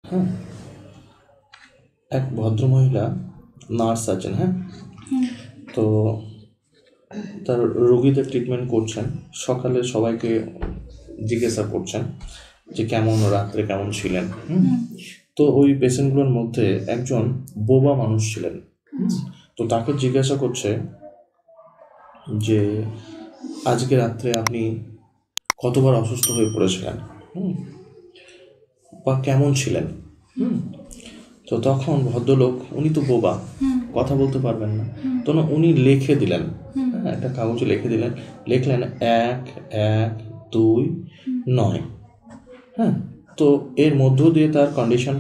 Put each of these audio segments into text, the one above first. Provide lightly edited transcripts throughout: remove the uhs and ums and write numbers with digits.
হ্যাঁ, এক ভদ্রমহিলা নার্স আছেন। হ্যাঁ, তো তার রোগীদের ট্রিটমেন্ট করছেন। সকালে সবাইকে জিজ্ঞাসা করছেন যে কেমন রাত্রে কেমন ছিলেন। তো ওই পেশেন্টগুলোর মধ্যে একজন বোবা মানুষ ছিলেন। তো তাকে জিজ্ঞাসা করছে যে আজকে রাত্রে আপনি কতবার অসুস্থ হয়ে পড়েছিলেন, বা কেমন ছিলেন। তো তখন ভদ্রলোক, উনি তো বোবা, কথা বলতে পারবেন না, তো উনি লিখে দিলেন, হ্যাঁ, একটা কাগজে লিখে দিলেন, লিখলেন 1-1-2-9। হ্যাঁ, তো এর মধ্য দিয়ে তার কন্ডিশন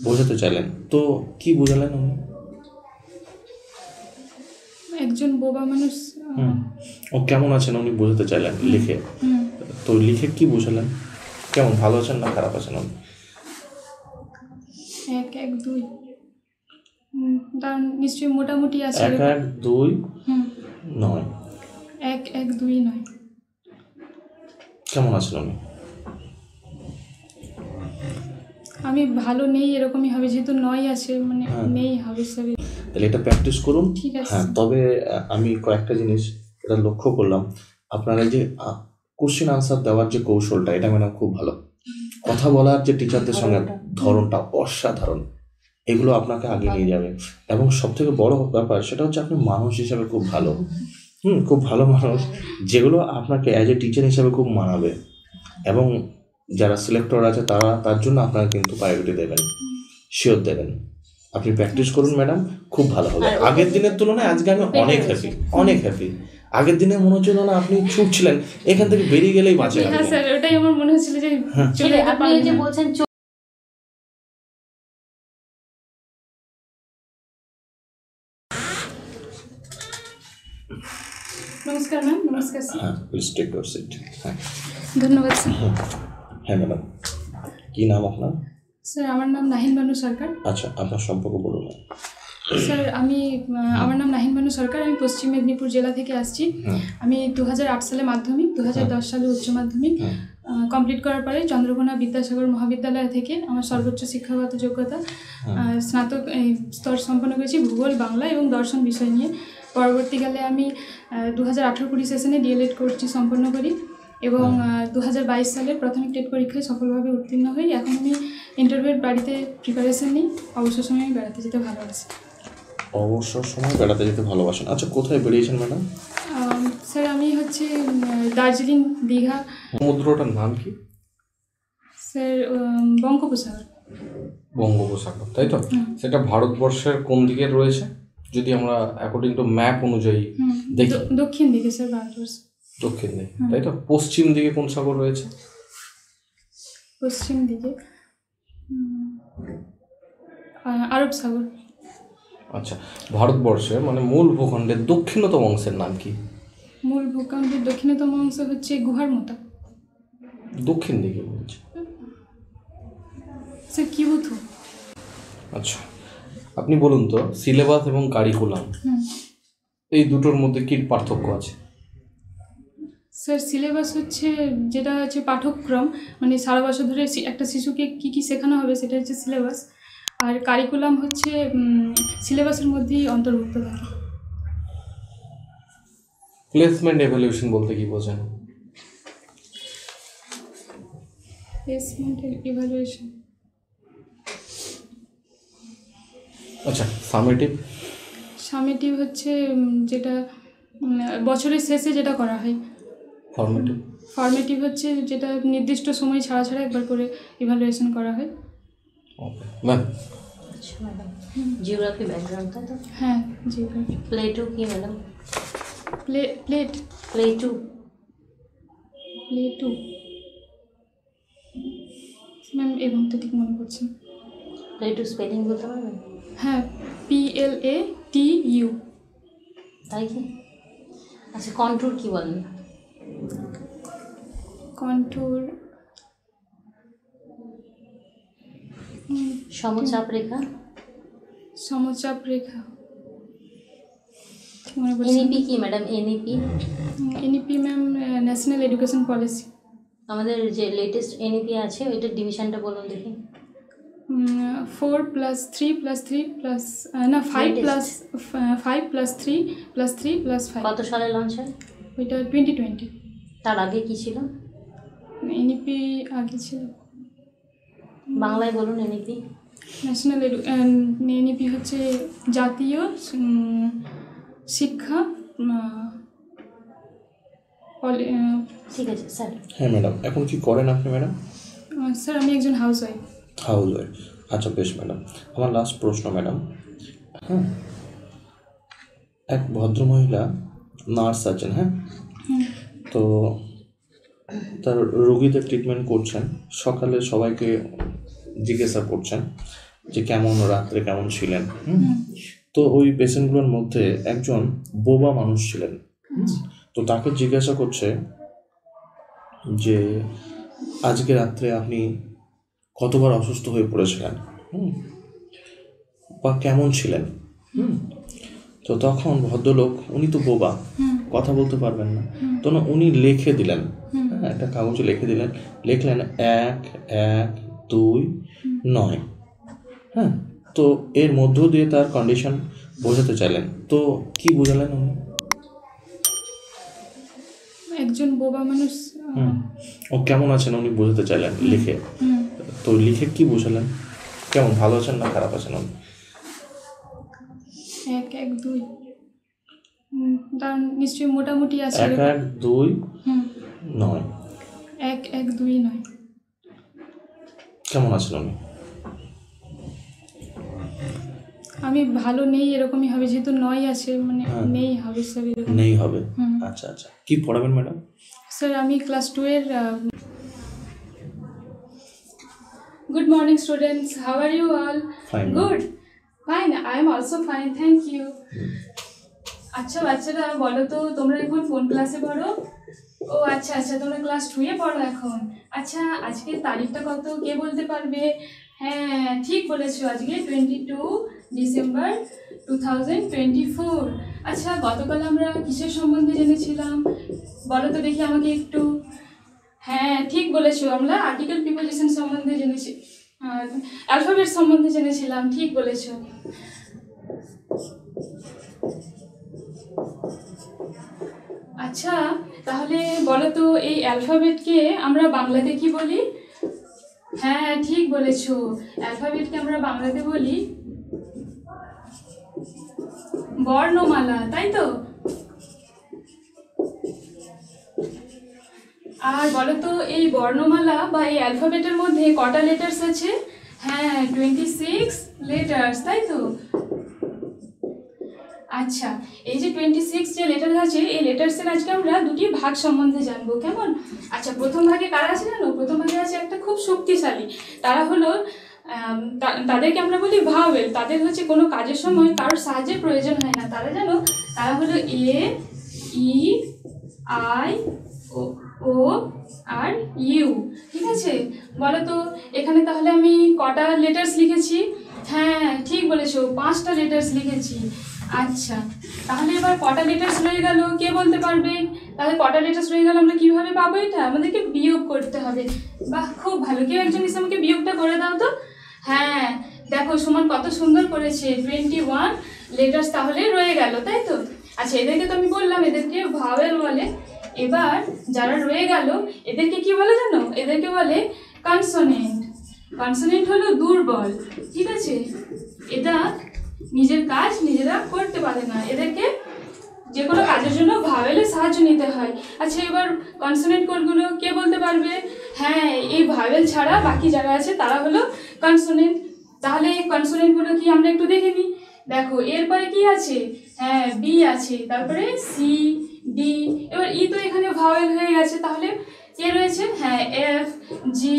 বোঝাতে চাইলেন। তো কি বোঝালেন উনি? একজন বোবা মানুষ ও কেমন আছেন উনি বোঝাতে চাইলেন লিখে। তো লিখে কি বোঝালেন? কেমন, ভালো আছেন না খারাপ আছেন উনি? 1-1-2 তার নিশ্চয়ই মোটামুটি আছে। 1-1-2-9। 1-1-2-9 কেমন আছেন উনি? আমি ভালো নেই এরকমই হবে, যেহেতু 9 আছে মানে নেই হবে সবই। তাহলে এটা প্র্যাকটিস করুন। ঠিক আছে। হ্যাঁ, তবে আমি কয়েকটা জিনিস এটা লক্ষ্য করলাম, আপনারা যে কোশ্চেন আনসার দেওয়ার যে কৌশলটা, এটা ম্যাডাম খুব ভালো। কথা বলার যে টিচারদের সঙ্গে ধরনটা অসাধারণ, এগুলো আপনাকে আগে নিয়ে যাবে। এবং সব থেকে বড় ব্যাপার সেটা হচ্ছে আপনি মানুষ হিসাবে খুব ভালো, খুব ভালো মানুষ, যেগুলো আপনাকে অ্যাজ এ টিচার হিসাবে খুব মানাবে। এবং যারা সিলেক্টর আছে তারা তার জন্য আপনাকে কিন্তু প্রায়োরিটি দেবেন, শিওর দেবেন। আপনি প্র্যাকটিস করুন ম্যাডাম, খুব ভালো হবে। আগের দিনের তুলনায় আজকে আমি অনেক হ্যাপি, অনেক হ্যাপি। আগের দিনে মনে হচ্ছিল না আপনি ছুটছিলেন, এখান থেকে বেরিয়ে গেলেই বাঁচে। হ্যাঁ স্যার, ওটাই আমার মনে হচ্ছিল যে আপনি এই যে বলছেন। নমস্কার ম্যাম। নমস্কার স্যার। হ্যাঁ, প্লিজ টেক ইউর সিট। হ্যাঁ, ধন্যবাদ স্যার। হ্যাঁ ম্যাডাম, কী নাম আপনার? স্যার আমার নাম নাহিন বানু সরকার। আচ্ছা, আপনার সম্পর্ক বলুন। স্যার আমার নাম নাহিন বানু সরকার, আমি পশ্চিম মেদিনীপুর জেলা থেকে আসছি। আমি 2008 সালে মাধ্যমিক, 2010 সালে উচ্চ মাধ্যমিক কমপ্লিট করার পরে চন্দ্রকোনা বিদ্যাসাগর মহাবিদ্যালয় থেকে আমার সর্বোচ্চ শিক্ষাগত যোগ্যতা স্নাতক স্তর সম্পন্ন করেছি ভূগোল, বাংলা এবং দর্শন বিষয় নিয়ে। পরবর্তীকালে আমি 2018-20 সেশনে ডিএলএড কোর্সটি সম্পন্ন করি এবং 2022 সালে প্রাথমিক টেট পরীক্ষায় সফলভাবে উত্তীর্ণ হই। এখন আমি ইন্টারভিউর বাড়িতে প্রিপারেশন নিই। অবসর সময় বেড়াতে যেতে ভালোবাসি। অবসর সময় বেড়াতে যেতে ভালোবাসেন। আচ্ছা, কোথায় বেরিয়েছেন ম্যাডাম? স্যার আমি দার্জিলিং, দীঘা। সমুদ্রটার নাম কি? স্যার বঙ্গোপসাগর। বঙ্গোপসাগর, তাই তো? সেটা ভারতবর্ষের কোন দিকে রয়েছে যদি আমরা অ্যাকর্ডিং টু ম্যাপ অনুযায়ী দেখি? দক্ষিণ দিকে স্যার, ভারতবর্ষ দক্ষিণ দিকে, তাই তো? পশ্চিম দিকে কোন সাগর রয়েছে? পশ্চিম দিকে আরব সাগর। আচ্ছা, ভারতবর্ষের মানে মূল ভূখণ্ডের দক্ষিণতম অংশের নাম কি? মূল ভূখণ্ডের দক্ষিণতম অংশ হচ্ছে গুহার মতো। দক্ষিণ দিকে বলছি স্যার কিবুথু। আচ্ছা, আপনি বলুন তো, সিলেবাস এবং কারিকুলাম এই দুটোর মধ্যে কি পার্থক্য আছে? স্যার সিলেবাস হচ্ছে যেটা হচ্ছে পাঠ্যক্রম, মানে সারা বছর ধরে একটা শিশুকে কী কী শেখানো হবে সেটা হচ্ছে সিলেবাস। আর কারিকুলাম হচ্ছে সিলেবাসের মধ্যেই অন্তর্ভুক্ত থাকে। প্লেসমেন্ট এভ্যালুয়েশন বলতে কি বোঝেন? প্লেসমেন্ট ইভ্যালুয়েশন, আচ্ছা, সামেটিভ হচ্ছে যেটা বছরের শেষে যেটা করা হয়। ফর্মেটিভ হচ্ছে যেটা নির্দিষ্ট সময় ছাড়া ছাড়া একবার করে ইভ্যালুয়েশন করা হয়। Okay ma'am. আচ্ছা ম্যাডাম, জিওগ্রাফি ব্যাকগ্রাউন্ড তাই তো? হ্যাঁ, জিওগ্রাফি। প্লেটু কি ম্যাডাম? প্লেটু ম্যাম এই মুহূর্তে ঠিক মনে করছি। প্লেটু স্পেলিং বলতে পারবেন? হ্যাঁ, PLATU। তাই কি? আচ্ছা, কন্ট্যুর কি বলেন? কন্ট্যুর সমচাপ রেখা। এনইপি কি madam? NEP ma'am national education policy. আমাদের যে লেটেস্ট এনইপি আছে ওইটার ডিভিশনটা বলুন দেখি। 4 + 3 + 3 প্লাস না 5 প্লাস 5 + 3 + 3 + 5। কত সালে লঞ্চ হয়? ওইটা 2020। তার আগে কি ছিল? এনইপি আগে ছিল। বাংলায় বলুন এনইপি। ন্যাশনাল এনইপি হচ্ছে জাতীয় শিক্ষা ঠিক আছে স্যার। হ্যাঁ ম্যাডাম, এখন কি করেন আপনি ম্যাডাম? স্যার আমি একজন হাউসওয়াইফ। হাউসওয়াইফ, আচ্ছা বেশ ম্যাডাম। আমার লাস্ট প্রশ্ন ম্যাডাম, হ্যাঁ, এক ভদ্রমহিলা নার্স আছেন, হ্যাঁ, তো তার রোগীদের ট্রিটমেন্ট করছেন, সকালে সবাইকে জিজ্ঞাসা করছেন যে কেমন রাত্রে কেমন ছিলেন। তো ওই পেশেন্টগুলোর মধ্যে একজন বোবা মানুষ ছিলেন। তো তাকে জিজ্ঞাসা করছে যে আজকে রাত্রে আপনি কতবার অসুস্থ হয়ে পড়েছিলেন, বা কেমন ছিলেন। তো তখন ভদ্রলোক, উনি তো বোবা, কথা বলতে পারবেন না, তো না উনি লিখে দিলেন, হ্যাঁ, একটা কাগজে লিখে দিলেন, লিখলেন 1-1-2-9। হ্যাঁ, তো এর মধ্য দিয়ে তার কন্ডিশন বোঝাতে চাইলেন, তো কি বোঝালেন উনি? একজন বোবা মানুষ ও কেমন আছেন উনি বোঝাতে চাইলেন লিখে, তো লিখে কি বোঝালেন, কেমন ভালো আছেন না খারাপ আছেন উনি? 1-1-2 তার নিশ্চয়ই মোটামুটি আছে। 1-1-2-9 1-1-2-9 কেমন আছেন উনি? আমি ভালো নেই এরকমই হবে, যেহেতু 9 আছে মানে নেই হবে স্যার, এরকম নেই হবে। আচ্ছা আচ্ছা, কি পড়াবেন ম্যাডাম? স্যার আমি ক্লাস 2 এর good morning students, how are you all? Fine. Good, fine, I am also fine, thank you. আচ্ছা বাচ্চারা বলো তো, তোমরা এখন কোন ক্লাসে পড়ো? ও আচ্ছা আচ্ছা, তোমরা ক্লাস 2 এ পড়ো এখন। আচ্ছা আজকের তারিখটা কত কে বলতে পারবে? হ্যাঁ ঠিক বলেছো, আজকে 22 ডিসেম্বর 2024। আচ্ছা গতকাল আমরা কিসের সম্বন্ধে জেনেছিলাম বলো তো দেখি আমাকে একটু। হ্যাঁ ঠিক বলেছো, আমরা আর্টিকেল প্রিপোজিশন সম্বন্ধে জেনেছি, অ্যালফাবেট সম্বন্ধে জেনেছিলাম, ঠিক বলেছো। আচ্ছা তাহলে বলো তো এই অ্যালফাবেটকে আমরা বাংলাতে কি বলি? হ্যাঁ ঠিক বলেছো, অ্যালফাবেটকে আমরা বাংলাতে বলি বর্ণমালা, তাই তো? আর বলো তো এই বর্ণমালা বা এই অ্যালফাবেটের মধ্যে কটা লেটার্স আছে? হ্যাঁ 26 লেটার্স, তাই তো? আচ্ছা এই যে 26 যে লেটার আছে, এই লেটার্সের আজকে আমরা দুটি ভাগ সম্বন্ধে জানবো, কেমন? আচ্ছা প্রথম ভাগে কারা আছে জানো? প্রথম ভাগে আছে একটা খুব শক্তিশালী, তারা হলো তাদেরকে আমরা বলি ভাওয়েল। তাদের হচ্ছে কোনো কাজের সময় কারোর সাহায্যের প্রয়োজন হয় না, তারা জানো তারা হলো এ, ই, আই, ও আর ইউ, ঠিক আছে? বলো তো এখানে তাহলে আমি কটা লেটার্স লিখেছি? হ্যাঁ ঠিক বলেছো, 5টা লেটার্স লিখেছি। আচ্ছা তাহলে এবার কটা লেটার্স রয়ে গেল কে বলতে পারবে? তাহলে কটা লেটার্স রয়ে গেল আমরা কিভাবে পাবো এটা? আমাদেরকে বিয়োগ করতে হবে। বাহ খুব ভালো, কেউ একজন এসে আমাকে বিয়োগটা করে দাও তো। হ্যাঁ দেখো সুমন কত সুন্দর করেছে, 21 লেটার্স তাহলে রয়ে গেল, তাই তো? আচ্ছা এদেরকে তো আমি বললাম এদেরকে ভাওয়েল বলে, এবার যারা রয়ে গেল এদেরকে কি বলে জানো? এদেরকে বলে কনসোনেন্ট। কনসোনেন্ট হলো দুর্বল, ঠিক আছে? এটা নিজের কাজ নিজেরা করতে পারে না, এদেরকে যে কোনো কাজের জন্য ভাওয়েলের সাহায্য নিতে হয়। আচ্ছা এবার কনসোনেন্ট কোডগুলো কে বলতে পারবে? হ্যাঁ এই ভাওয়েল ছাড়া বাকি যারা আছে তারা হলো কনসোনেন্ট। তাহলে কনসোনেন্টগুলো কি আমরা একটু দেখে নিই। দেখো এরপরে কি আছে? হ্যাঁ বি আছে, তারপরে সি, ডি, এবার ই তো এখানে ভাওয়েল হয়ে গেছে, তাহলে কে রয়েছে? হ্যাঁ এফ, জি,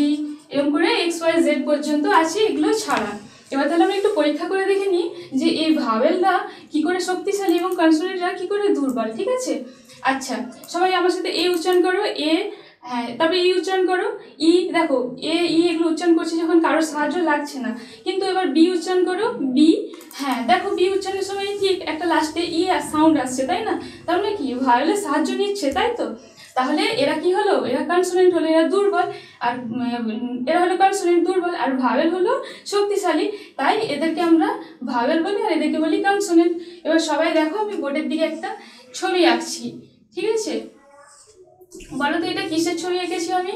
এরকম করে এক্স, ওয়াই, জেড পর্যন্ত আছে, এগুলো ছাড়া। এবার তাহলে আমরা একটু পরীক্ষা করে দেখে নিই যে এই ভাওয়েলরা কি করে শক্তিশালী এবং কনসোনেন্টরা কি করে দুর্বল, ঠিক আছে? আচ্ছা সবাই আমার সাথে এ উচ্চারণ করো, এ, হ্যাঁ তারপরে ই উচ্চারণ করো, ই। দেখো এ, ই এগুলো উচ্চারণ করছি যখন কারোর সাহায্য লাগছে না, কিন্তু এবার বি উচ্চারণ করো, বি। হ্যাঁ দেখো বি উচ্চারণের সময় ঠিক একটা লাস্টে ই সাউন্ড আসছে, তাই না? তার মানে কি ভাওয়েলের সাহায্য নিচ্ছে, তাই তো? তাহলে এরা কি হলো, এরা কনসোনেন্ট হলো, এরা দুর্বল, আর এরা হলো কনসোনেন্ট দুর্বল, আর ভাওয়েল হলো শক্তিশালী, তাই এদেরকে আমরা ভাওয়েল বলি আর এদেরকে বলি কনসোনেন্ট। এবার সবাই দেখো আমি বোর্ডের দিকে একটা ছবি আঁকছি, ঠিক আছে? বলো তো এটা কিসের ছবি এঁকেছি আমি?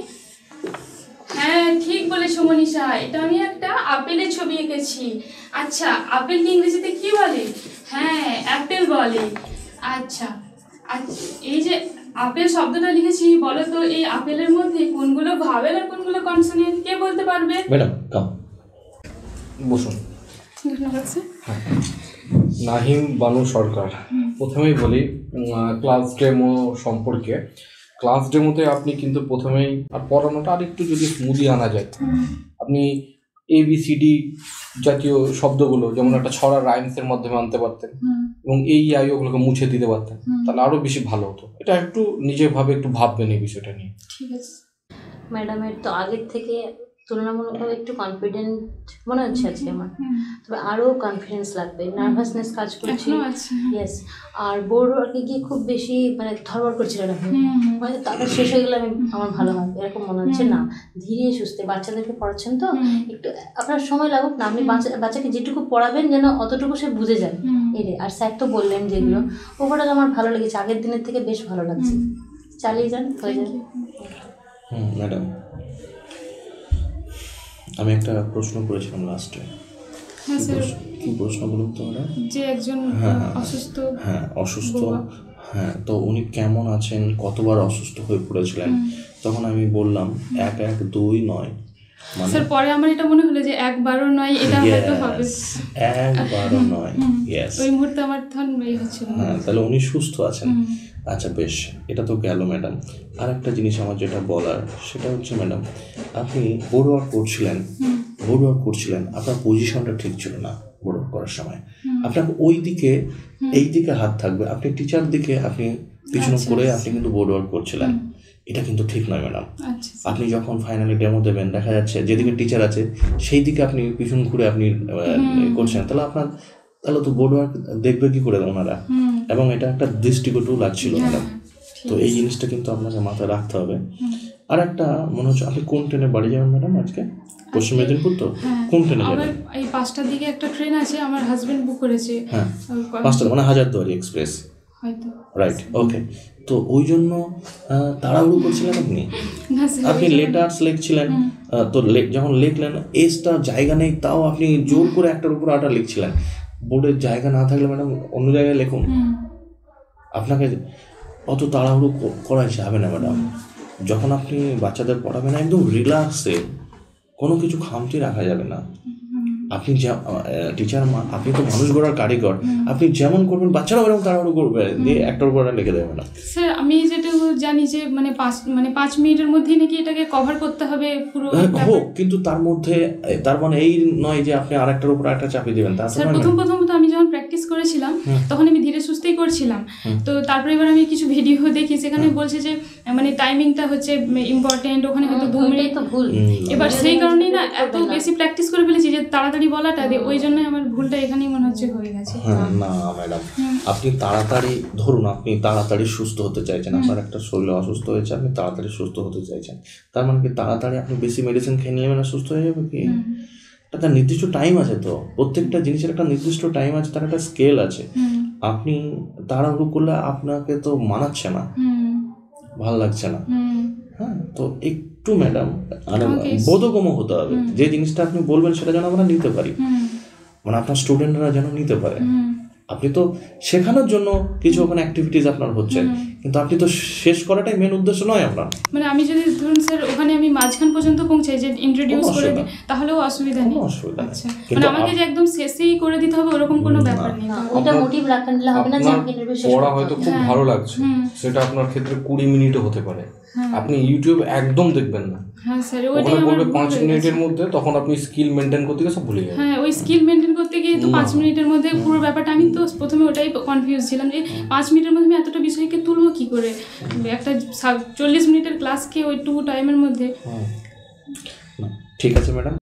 হ্যাঁ ঠিক বলেছো মনীষা, এটা আমি একটা আপেলের ছবি এঁকেছি। আচ্ছা আপেলকে ইংরেজিতে কি বলে? হ্যাঁ অ্যাপেল বলে। আচ্ছা এই যে আপেল শব্দটা লিখেছি, বলো তো এই আপেলের মধ্যে কোনগুলো ভাওয়েল আর কোনগুলো কনসোনেন্ট, কে বলতে পারবে? ম্যাডাম কাম বসুন। ধন্যবাদ স্যার। নাহিম বানু সরকার, প্রথমেই বলি ক্লাস ডেমো সম্পর্কে। ক্লাস ডেমোতে আপনি কিন্তু প্রথমেই আর পড়ানোটা আরেকটু যদি স্মুদি আনা যায়, আপনি ABCD জাতীয় শব্দগুলো যেমন একটা ছড়া রাইমসের মাধ্যমে আনতে পারতেন এবং এই আই ওগুলোকে মুছে দিতে পারতেন, তাহলে আরও বেশি ভালো হতো। এটা একটু নিজে একটু ভাববেন এই বিষয়টা নিয়ে। ঠিক আছে ম্যাডামের তো আগের থেকে তুলনামূলকভাবে একটু কনফিডেন্ট মনে হচ্ছে আজকে আমার, তবে আরও কনফিডেন্স লাগবে, নার্ভাসনেস কাজ করছে। ইয়েস, আর বোর্ড ওয়ার্কে গিয়ে খুব বেশি মানে ধরবড় করছিলেন আপনি, মানে তাদের শেষ হয়ে গেলে আমার ভালো হয় এরকম মনে হচ্ছে না। ধীরে সুস্থে বাচ্চাদেরকে পড়াচ্ছেন তো একটু আপনার সময় লাগুক না, আপনি বাচ্চাকে যেটুকু পড়াবেন যেন অতটুকু সে বুঝে যায় এর। আর স্যার তো বললেন যেগুলো, ওভারঅল আমার ভালো লেগেছে, আগের দিনের থেকে বেশ ভালো লাগছে। চালিয়ে যান, হয়ে যাবে। ম্যাডাম আমি একটা প্রশ্ন করেছিলাম লাস্টে। হ্যাঁ স্যার। কি প্রশ্ন বলুন তো ম্যাডাম? যে একজন অসুস্থ, অসুস্থ, তো উনি কেমন আছেন, কতবার অসুস্থ হয়ে পড়েছিলেন? তখন আমি বললাম 1 1 2 নয়, মানে স্যার পরে আমার এটা মনে হলো যে একবারও নয়, এটা হয়তো হবে একবারও নয়। ওই মুহূর্তে আমার তখন এই হচ্ছিল। তাহলে উনি সুস্থ আছেন। আচ্ছা বেশ, এটা তো গেল ম্যাডাম। আর একটা জিনিস আমার যেটা বলার সেটা হচ্ছে ম্যাডাম, আপনি বোর্ড ওয়ার্ক করছিলেন, আপনার পজিশনটা ঠিক ছিল না বোর্ড ওয়ার্ক করার সময়। আপনার ওই দিকে এই দিকে হাত থাকবে, আপনি টিচার দিকে আপনি পিছনে করে আপনি কিন্তু বোর্ড ওয়ার্ক করছিলেন, এটা কিন্তু ঠিক নয় ম্যাডাম। আপনি যখন ফাইনালি ডেমো দেবেন দেখা যাচ্ছে যেদিকে টিচার আছে সেই দিকে আপনি পিছন ঘুরে আপনি করছেন, তাহলে তো বোর্ড ওয়ার্ক দেখবে কি করে ওনারা, এবং এটা একটা দৃষ্টিকটু লাগছিল ম্যাডাম। তো এই জিনিসটা কিন্তু আপনাকে মাথায় রাখতে হবে। আর একটা মনে হচ্ছে আপনি কোন ট্রেনে বাড়ি যাবেন ম্যাডাম আজকে? পশ্চিম মেদিনীপুর তো কোন ট্রেনে যাবেন? এই 5টার দিকে একটা ট্রেন আছে, আমার হাজবেন্ড বুক করেছে। 5টা মানে হাজারদুয়ারি এক্সপ্রেস, হয়তো। রাইট, ওকে। তো ওই জন্য তাড়াহুড়ো করছিলেন আপনি লেটার্স লিখছিলেন, তো যখন লিখলেন এসটা জায়গা নেই, তাও আপনি জোর করে একটার উপর আটা লিখছিলেন। বোর্ডের জায়গা না থাকলে ম্যাডাম অন্য জায়গায় লিখুন, আপনাকে অত তাড়াহুড়ো করা যাবে না ম্যাডাম। যখন আপনি বাচ্চাদের পড়াবেন একদম রিল্যাক্সে, কোনো কিছু খামতি রাখা যাবে না। আপনি টিচার, আপনি তো মানুষ গড়ার কারিগর, আপনি যেমন করবেন বাচ্চারাও এরকম তাড়াহুড়ো করবে, দিয়ে একটার উপর লিখে দেবে না। স্যার আমি যেটা জানি যে মানে 5 মিনিটের মধ্যেই নাকি এটাকে কভার করতে হবে পুরো হোক, কিন্তু তার মধ্যে তার মানে এই নয় যে আপনি আরেকটার উপর আরেকটা চাপিয়ে দেবেন। স্যার প্রথম তো আমি যখন প্র্যাকটিস করেছিলাম তখন আমি ধীরে সুস্থেই করছিলাম, তো তারপরে এবার আমি কিছু ভিডিও দেখি সেখানে বলছে যে মানে টাইমিংটা হচ্ছে ইম্পর্টেন্ট, ওখানে হয়তো 2 মিনিট তো ভুল। এবার সেই কারণেই না এত বেশি প্র্যাকটিস করে ফেলেছি যে তাড়াতাড়ি বলাটা দিয়ে, ওই জন্য আমার ভুলটা এখানেই মনে হচ্ছে হয়ে গেছে। না ম্যাডাম, আপনি তাড়াতাড়ি ধরুন, আপনি তাড়াতাড়ি সুস্থ হতে চাইছেন, আপনার একটা শরীর অসুস্থ হয়েছে, আপনি তাড়াতাড়ি সুস্থ হতে চাইছেন, তার মানে কি তাড়াতাড়ি আপনি বেশি মেডিসিন খেয়ে নিলেন না সুস্থ হয়ে যাবে কি? একটা নির্দিষ্ট টাইম আছে, তো প্রত্যেকটা জিনিসের একটা নির্দিষ্ট টাইম আছে, তার একটা স্কেল আছে। আপনি তাড়াহুড়ো করলে আপনাকে তো মানাচ্ছে না, ভালো লাগছে না। তো একটু ম্যাডাম বোধগম্য হতে হবে, যে জিনিসটা আপনি বলবেন সেটা যেন আমরা নিতে পারি, মানে আপনার স্টুডেন্টরা যেন নিতে পারে। আপনি তো শেখানোর জন্য কিছু ওখানে অ্যাক্টিভিটিস আপনার হচ্ছে, কিন্তু আপনি তো শেষ করাটাই মেন উদ্দেশ্য নয় আপনার। মানে আমি যদি ধরুন স্যার ওখানে আমি মাঝখান পর্যন্ত পৌঁছাই যে ইন্ট্রোডিউস করে দিই, তাহলেও অসুবিধা নেই। আচ্ছা, মানে আমাকে যে একদম শেষেই করে দিতে হবে ওরকম কোনো ব্যাপার নেই। ওটা মোটিভ রাখলে হবে না যে আমি ইন্টারভিউ শেষ পড়া হয়তো খুব ভালো লাগছে, সেটা আপনার ক্ষেত্রে 20 মিনিটও হতে পারে। আপনি ইউটিউব একদম দেখবেন না, হ্যাঁ স্যার ওখানে বলবে 5 মিনিটের মধ্যে, তখন আপনি স্কিল মেনটেন করতে গিয়ে সব ভুলে যাবেন। হ্যাঁ, ওই স্কিল মেনটেন করতে গিয়ে তো 5 মিনিটের মধ্যে পুরো ব্যাপারটা, আমি তো প্রথমে ওটাই কনফিউজ ছিলাম যে 5 মিনিটের মধ্যে আমি এতটা বিষয়কে তুলবো কি করে, একটা 40 মিনিটের ক্লাসকে ওই 2 টাইমের মধ্যে। ঠিক আছে ম্যাডাম।